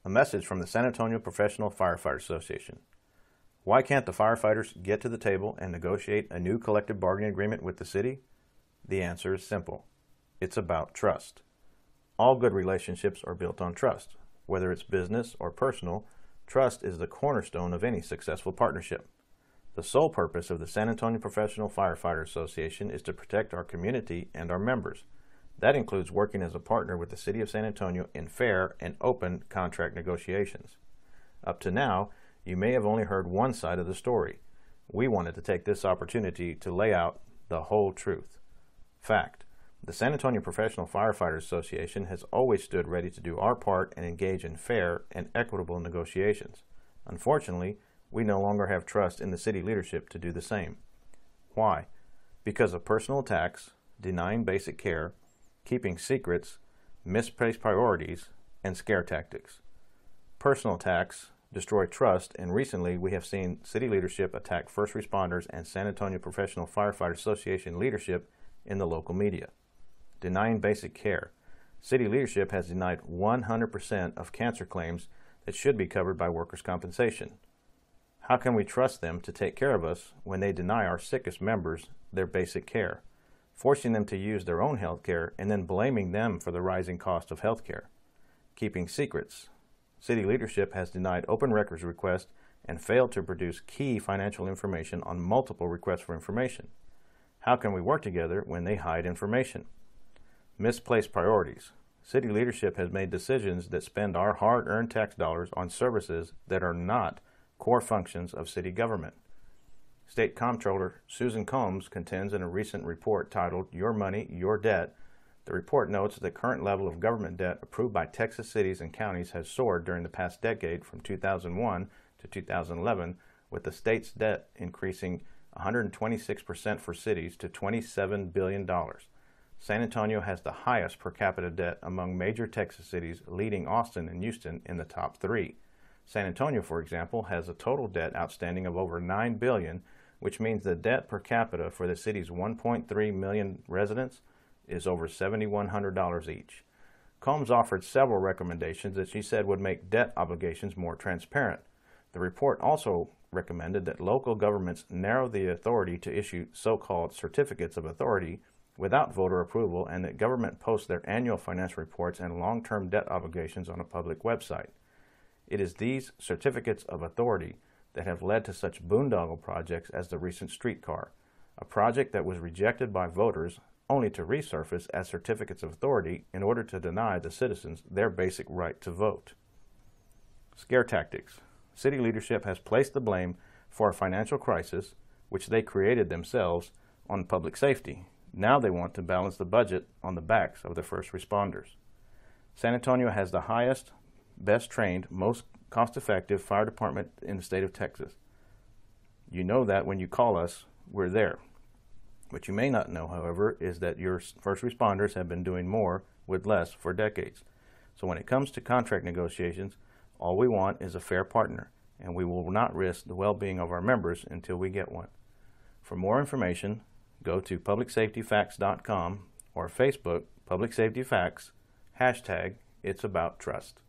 A message from the San Antonio Professional Firefighters Association. Why can't the firefighters get to the table and negotiate a new collective bargaining agreement with the city? The answer is simple. It's about trust. All good relationships are built on trust. Whether it's business or personal, trust is the cornerstone of any successful partnership. The sole purpose of the San Antonio Professional Firefighters Association is to protect our community and our members. That includes working as a partner with the City of San Antonio in fair and open contract negotiations. Up to now, you may have only heard one side of the story. We wanted to take this opportunity to lay out the whole truth. Fact: the San Antonio Professional Firefighters Association has always stood ready to do our part and engage in fair and equitable negotiations. Unfortunately, we no longer have trust in the city leadership to do the same. Why? Because of personal attacks, denying basic care, keeping secrets, misplaced priorities, and scare tactics. Personal attacks destroy trust, and recently we have seen city leadership attack first responders and San Antonio Professional Firefighters Association leadership in the local media. Denying basic care. City leadership has denied 100% of cancer claims that should be covered by workers' compensation. How can we trust them to take care of us when they deny our sickest members their basic care, forcing them to use their own health care and then blaming them for the rising cost of health care? Keeping secrets. City leadership has denied open records requests and failed to produce key financial information on multiple requests for information. How can we work together when they hide information? Misplaced priorities. City leadership has made decisions that spend our hard-earned tax dollars on services that are not core functions of city government. State Comptroller Susan Combs contends in a recent report titled "Your Money, Your Debt." The report notes the current level of government debt approved by Texas cities and counties has soared during the past decade from 2001 to 2011, with the state's debt increasing 126% for cities to $27 billion. San Antonio has the highest per capita debt among major Texas cities, leading Austin and Houston in the top three. San Antonio, for example, has a total debt outstanding of over $9 billion, which means the debt per capita for the city's 1.3 million residents is over $7,100 each. Combs offered several recommendations that she said would make debt obligations more transparent. The report also recommended that local governments narrow the authority to issue so-called certificates of authority without voter approval, and that government post their annual financial reports and long-term debt obligations on a public website. It is these certificates of authority that have led to such boondoggle projects as the recent streetcar, a project that was rejected by voters only to resurface as certificates of authority in order to deny the citizens their basic right to vote. Scare tactics. City leadership has placed the blame for a financial crisis, which they created themselves, on public safety. Now they want to balance the budget on the backs of the first responders. San Antonio has the highest, best trained, most cost-effective fire department in the state of Texas. You know that when you call us, we're there. What you may not know, however, is that your first responders have been doing more with less for decades. So when it comes to contract negotiations, all we want is a fair partner, and we will not risk the well-being of our members until we get one. For more information, go to publicsafetyfacts.com or Facebook Public Safety Facts, #It's About Trust.